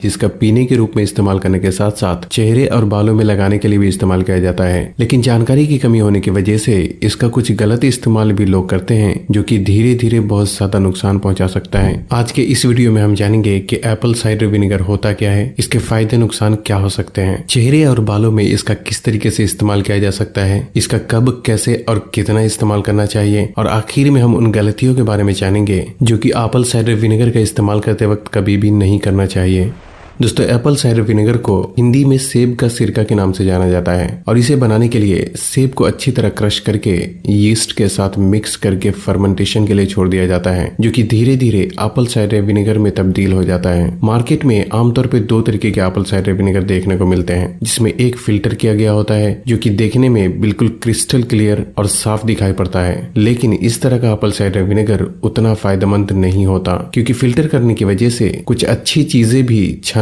जिसका पीने के रूप में इस्तेमाल करने के साथ साथ चेहरे और बालों में लगाने के लिए भी इस्तेमाल किया जाता है। लेकिन जानकारी की कमी होने की वजह से इसका कुछ गलत इस्तेमाल भी लोग करते हैं, जो कि धीरे धीरे बहुत ज्यादा नुकसान पहुंचा सकता है। आज के इस वीडियो में हम जानेंगे कि एप्पल साइडर विनेगर होता क्या है, इसके फायदे नुकसान क्या हो सकते हैं, चेहरे और बालों में इसका किस तरीके से इस्तेमाल किया जा सकता है, इसका कब, कैसे और कितना इस्तेमाल करना चाहिए, और आखिर में हम उन गलतियों के बारे में जानेंगे जो कि एप्पल साइडर विनेगर का इस्तेमाल करते वक्त कभी भी नहीं करना चाहिए। दोस्तों, एप्पल साइडर विनेगर को हिंदी में सेब का सिरका के नाम से जाना जाता है और इसे बनाने के लिए सेब को अच्छी तरह क्रश करके यीस्ट के साथ मिक्स करके फर्मेंटेशन के लिए छोड़ दिया जाता है, जो कि धीरे धीरे एप्पल साइडर विनेगर में तब्दील हो जाता है। मार्केट में आमतौर पर 2 तरीके के एप्पल साइडर विनेगर देखने को मिलते हैं, जिसमें एक फिल्टर किया गया होता है जो कि देखने में बिल्कुल क्रिस्टल क्लियर और साफ दिखाई पड़ता है। लेकिन इस तरह का एप्पल साइडर विनेगर उतना फायदेमंद नहीं होता, क्योंकि फिल्टर करने की वजह से कुछ अच्छी चीजें भी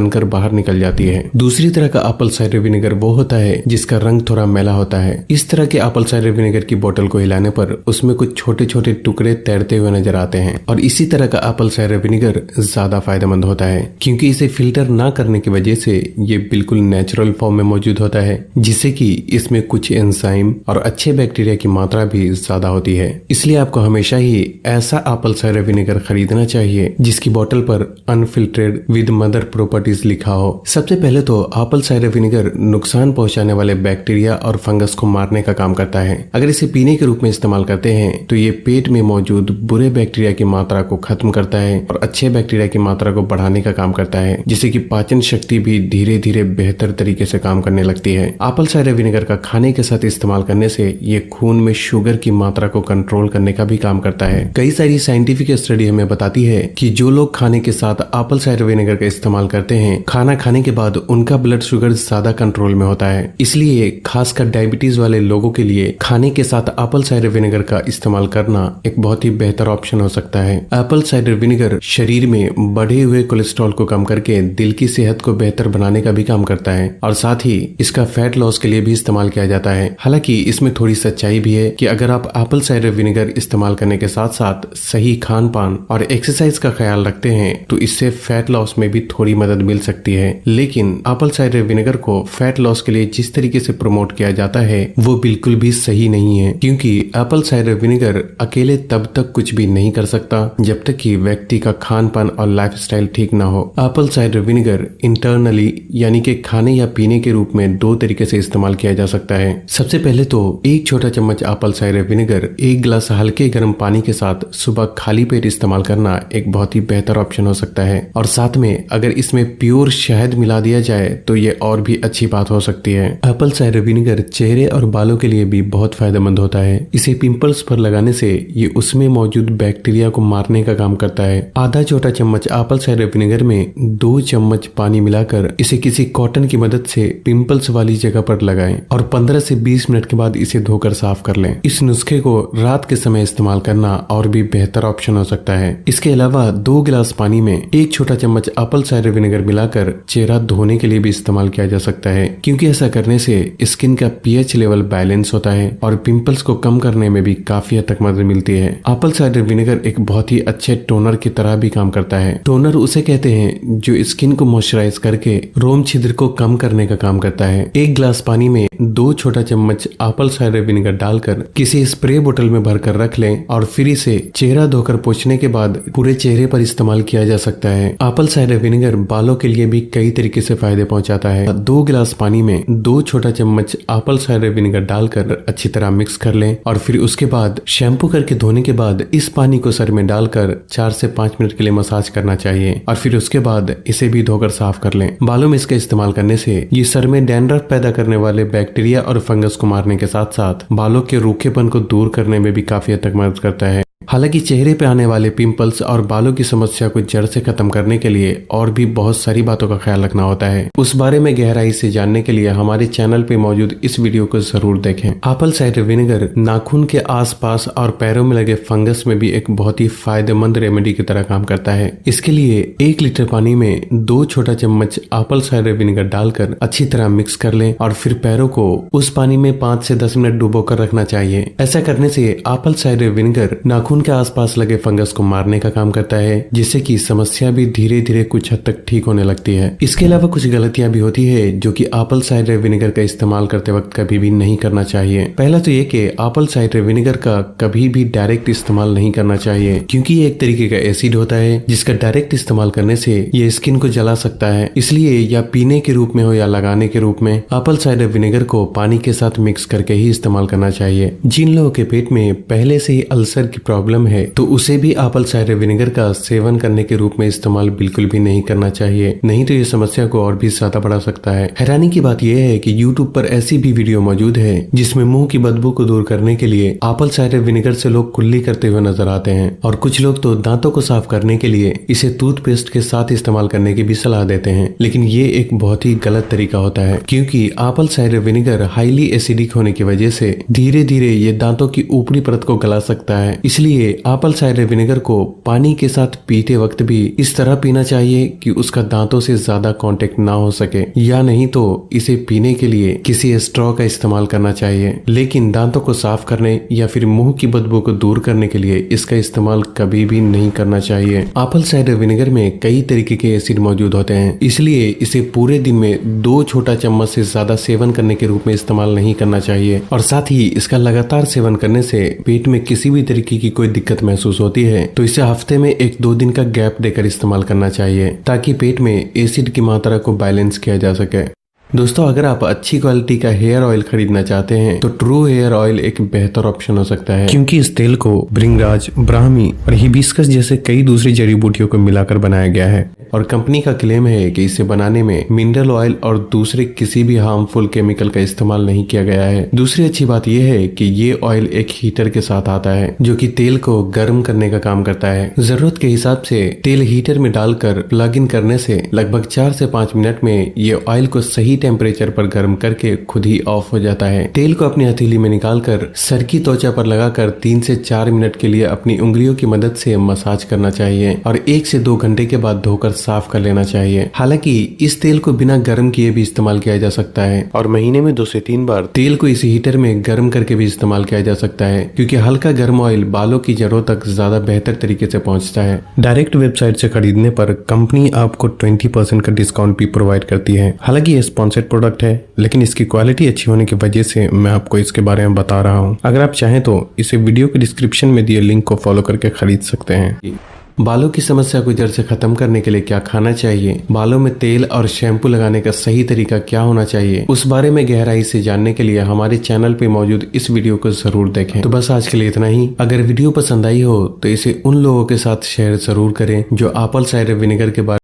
कर बाहर निकल जाती है। दूसरी तरह का एप्पल साइडर विनेगर वो होता है जिसका रंग थोड़ा मैला होता है। इस तरह के एप्पल साइडर विनेगर की बोतल को हिलाने पर उसमें कुछ छोटे छोटे टुकड़े तैरते हुए नजर आते हैं, और इसी तरह का एप्पल साइडर विनेगर ज्यादा फायदेमंद होता है, क्योंकि इसे फिल्टर ना करने की वजह से ये बिल्कुल नेचुरल फॉर्म में मौजूद होता है, जिससे कि इसमें कुछ एंजाइम और अच्छे बैक्टीरिया की मात्रा भी ज्यादा होती है। इसलिए आपको हमेशा ही ऐसा एप्पल साइडर विनेगर खरीदना चाहिए जिसकी बोतल पर अनफिल्टर्ड विद मदर प्रॉपर्टीज लिखा हो। सबसे पहले तो एप्पल साइडर विनेगर नुकसान पहुंचाने वाले बैक्टीरिया और फंगस को मारने का काम करता है। अगर इसे पीने के रूप में इस्तेमाल करते हैं तो ये पेट में मौजूद बुरे बैक्टीरिया की मात्रा को खत्म करता है और अच्छे बैक्टीरिया की मात्रा को बढ़ाने का काम करता है, जिससे कि पाचन शक्ति भी धीरे धीरे बेहतर तरीके से काम करने लगती है। एप्पल साइडर विनेगर का खाने के साथ इस्तेमाल करने से ये खून में शुगर की मात्रा को कंट्रोल करने का भी काम करता है। कई सारी साइंटिफिक स्टडी हमें बताती है कि जो लोग खाने के साथ एप्पल साइडर विनेगर का इस्तेमाल करते हैं, खाना खाने के बाद उनका ब्लड शुगर ज्यादा कंट्रोल में होता है। इसलिए खासकर डायबिटीज वाले लोगों के लिए खाने के साथ एप्पल साइडर विनेगर का इस्तेमाल करना एक बहुत ही बेहतर ऑप्शन हो सकता है। एप्पल साइडर विनेगर शरीर में बढ़े हुए कोलेस्ट्रॉल को कम करके दिल की सेहत को बेहतर बनाने का भी काम करता है, और साथ ही इसका फैट लॉस के लिए भी इस्तेमाल किया जाता है। हालांकि इसमें थोड़ी सच्चाई भी है कि अगर आप एप्पल साइडर विनेगर इस्तेमाल करने के साथ साथ सही खान पान और एक्सरसाइज का ख्याल रखते हैं तो इससे फैट लॉस में भी थोड़ी मदद मिल सकती है। लेकिन एप्पल साइडर विनेगर को फैट लॉस के लिए जिस तरीके से प्रमोट किया जाता है वो बिल्कुल भी सही नहीं है, क्योंकि एप्पल साइडर विनेगर अकेले तब तक कुछ भी नहीं कर सकता जब तक कि व्यक्ति का खान पान और लाइफस्टाइल ठीक ना हो। एप्पल साइडर विनेगर इंटरनली यानी कि खाने या पीने के रूप में 2 तरीके से इस्तेमाल किया जा सकता है। सबसे पहले तो 1 छोटा चम्मच एप्पल साइडर विनेगर 1 गिलास हल्के गर्म पानी के साथ सुबह खाली पेट इस्तेमाल करना एक बहुत ही बेहतर ऑप्शन हो सकता है, और साथ में अगर इसमें प्योर शहद मिला दिया जाए तो ये और भी अच्छी बात हो सकती है। एप्पल साइडर विनेगर चेहरे और बालों के लिए भी बहुत फायदेमंद होता है। इसे पिंपल्स पर लगाने से ये उसमें मौजूद बैक्टीरिया को मारने का काम करता है। आधा छोटा चम्मच एप्पल साइडर विनेगर में 2 चम्मच पानी मिलाकर इसे किसी कॉटन की मदद से पिंपल्स वाली जगह पर लगाएं और 15 से 20 मिनट के बाद इसे धोकर साफ कर लें। इस नुस्खे को रात के समय इस्तेमाल करना और भी बेहतर ऑप्शन हो सकता है। इसके अलावा 2 गिलास पानी में 1 छोटा चम्मच एप्पल साइडर विनेगर मिलाकर चेहरा धोने के लिए भी इस्तेमाल किया जा सकता है, क्योंकि ऐसा करने से स्किन का पीएच लेवल बैलेंस होता है और पिंपल्स को कम करने में भी काफी हद तक मदद मिलती है। एप्पल साइडर विनेगर एक बहुत ही अच्छे टोनर की तरह भी काम करता है। टोनर उसे कहते हैं जो स्किन को मॉइस्चराइज करके रोम छिद्र को कम करने का काम करता है। 1 गिलास पानी में 2 छोटा चम्मच एप्पल साइडर विनेगर डालकर किसी स्प्रे बोतल में भरकर रख लें और फिर इसे चेहरा धोकर पोंछने के बाद पूरे चेहरे पर इस्तेमाल किया जा सकता है। एप्पल साइडर विनेगर बालों के लिए भी कई तरीके से फायदे पहुंचाता है। 2 गिलास पानी में 2 छोटा चम्मच एप्पल साइडर विनेगर डालकर अच्छी तरह मिक्स कर लें और फिर उसके बाद शैम्पू करके धोने के बाद इस पानी को सर में डालकर 4 से 5 मिनट के लिए मसाज करना चाहिए और फिर उसके बाद इसे भी धोकर साफ कर लें। बालों में इसका इस्तेमाल करने से ये सर में डैंड्रफ पैदा करने वाले बैक्टीरिया और फंगस को मारने के साथ साथ बालों के रूखेपन को दूर करने में भी काफी हद तक मदद करता है। हालांकि चेहरे पे आने वाले पिंपल्स और बालों की समस्या को जड़ से खत्म करने के लिए और भी बहुत सारी बातों का ख्याल रखना होता है। उस बारे में गहराई से जानने के लिए हमारे चैनल पे मौजूद इस वीडियो को जरूर देखें। एप्पल साइडर विनेगर नाखून के आसपास और पैरों में लगे फंगस में भी एक बहुत ही फायदेमंद रेमेडी की तरह काम करता है। इसके लिए 1 लीटर पानी में 2 छोटा चम्मच एप्पल साइडर विनेगर डालकर अच्छी तरह मिक्स कर लें और फिर पैरों को उस पानी में 5 से 10 मिनट डुबोकर रखना चाहिए। ऐसा करने से एप्पल साइडर विनेगर नाखून नाखून के आसपास लगे फंगस को मारने का काम करता है, जिससे कि समस्या भी धीरे धीरे कुछ हद तक ठीक होने लगती है। इसके अलावा कुछ गलतियां भी होती है जो कि एप्पल साइडर विनेगर का इस्तेमाल करते वक्त कभी भी नहीं करना चाहिए। पहला तो ये कि एप्पल साइडर विनेगर का कभी भी डायरेक्ट इस्तेमाल नहीं करना चाहिए, क्योंकि ये एक तरीके का एसिड होता है जिसका डायरेक्ट इस्तेमाल करने से ये स्किन को जला सकता है। इसलिए या पीने के रूप में हो या लगाने के रूप में एप्पल साइडर विनेगर को पानी के साथ मिक्स करके ही इस्तेमाल करना चाहिए। जिन लोगों के पेट में पहले से ही अल्सर की प्रॉब्लम है तो उसे भी एप्पल साइडर विनेगर का सेवन करने के रूप में इस्तेमाल बिल्कुल भी नहीं करना चाहिए, नहीं तो ये समस्या को और भी ज्यादा बढ़ा सकता है। हैरानी की बात यह है कि YouTube पर ऐसी भी वीडियो मौजूद है जिसमें मुंह की बदबू को दूर करने के लिए एप्पल साइडर विनेगर से लोग कुल्ली करते हुए नजर आते हैं, और कुछ लोग तो दांतों को साफ करने के लिए इसे टूथपेस्ट के साथ इस्तेमाल करने की भी सलाह देते हैं। लेकिन ये एक बहुत ही गलत तरीका होता है, क्योंकि Apple cider vinegar highly acidic होने की वजह से धीरे धीरे ये दांतों की ऊपरी परत को गला सकता है। इसलिए एप्पल साइडर विनेगर को पानी के साथ पीते वक्त भी इस तरह पीना चाहिए कि उसका दांतों से ज्यादा कांटेक्ट ना हो सके, या नहीं तो इसे पीने के लिए किसी स्ट्रॉ का इस्तेमाल करना चाहिए। लेकिन दांतों को साफ करने या फिर मुंह की बदबू को दूर करने के लिए इसका इस्तेमाल कभी भी नहीं करना चाहिए। एप्पल साइडर विनेगर में कई तरीके के एसिड मौजूद होते हैं, इसलिए इसे पूरे दिन में 2 छोटा चम्मच से ज्यादा सेवन करने के रूप में इस्तेमाल नहीं करना चाहिए। और साथ ही इसका लगातार सेवन करने से पेट में किसी भी तरीके की कोई दिक्कत महसूस होती है तो इसे हफ्ते में 1-2 दिन का गैप देकर इस्तेमाल करना चाहिए, ताकि पेट में एसिड की मात्रा को बैलेंस किया जा सके। दोस्तों, अगर आप अच्छी क्वालिटी का हेयर ऑयल खरीदना चाहते हैं तो ट्रू हेयर ऑयल एक बेहतर ऑप्शन हो सकता है, क्योंकि इस तेल को भृंगराज, ब्राह्मी और हिबिस्कस जैसे कई दूसरी जड़ी बूटियों को मिलाकर बनाया गया है। और कंपनी का क्लेम है कि इसे बनाने में मिनरल ऑयल और दूसरे किसी भी हार्मफुल केमिकल का इस्तेमाल नहीं किया गया है। दूसरी अच्छी बात यह है कि ये ऑयल एक हीटर के साथ आता है जो कि तेल को गर्म करने का काम करता है। जरूरत के हिसाब से तेल हीटर में डालकर प्लग इन करने से लगभग 4 से 5 मिनट में ये ऑयल को सही टेम्परेचर पर गर्म करके खुद ही ऑफ हो जाता है। तेल को अपनी हथेली में निकालकर सर की त्वचा पर लगाकर 3 से 4 मिनट के लिए अपनी उंगलियों की मदद से मसाज करना चाहिए और 1 से 2 घंटे के बाद धोकर साफ कर लेना चाहिए। हालांकि इस तेल को बिना गर्म किए भी इस्तेमाल किया जा सकता है और महीने में 2 से 3 बार तेल को इस हीटर में गर्म करके भी इस्तेमाल किया जा सकता है, क्योंकि हल्का गर्म ऑयल बालों की जड़ों तक ज्यादा बेहतर तरीके से पहुंचता है। डायरेक्ट वेबसाइट से खरीदने पर कंपनी आपको 20% का डिस्काउंट भी प्रोवाइड करती है। हालांकि ये स्पॉन्सर्ड प्रोडक्ट है, लेकिन इसकी क्वालिटी अच्छी होने की वजह से मैं आपको इसके बारे में बता रहा हूँ। अगर आप चाहें तो इसे वीडियो के डिस्क्रिप्शन में दिए लिंक को फॉलो करके खरीद सकते हैं। बालों की समस्या को जड़ से खत्म करने के लिए क्या खाना चाहिए, बालों में तेल और शैम्पू लगाने का सही तरीका क्या होना चाहिए, उस बारे में गहराई से जानने के लिए हमारे चैनल पे मौजूद इस वीडियो को जरूर देखें। तो बस आज के लिए इतना ही। अगर वीडियो पसंद आई हो तो इसे उन लोगों के साथ शेयर जरूर करें जो एप्पल साइडर विनेगर के बारे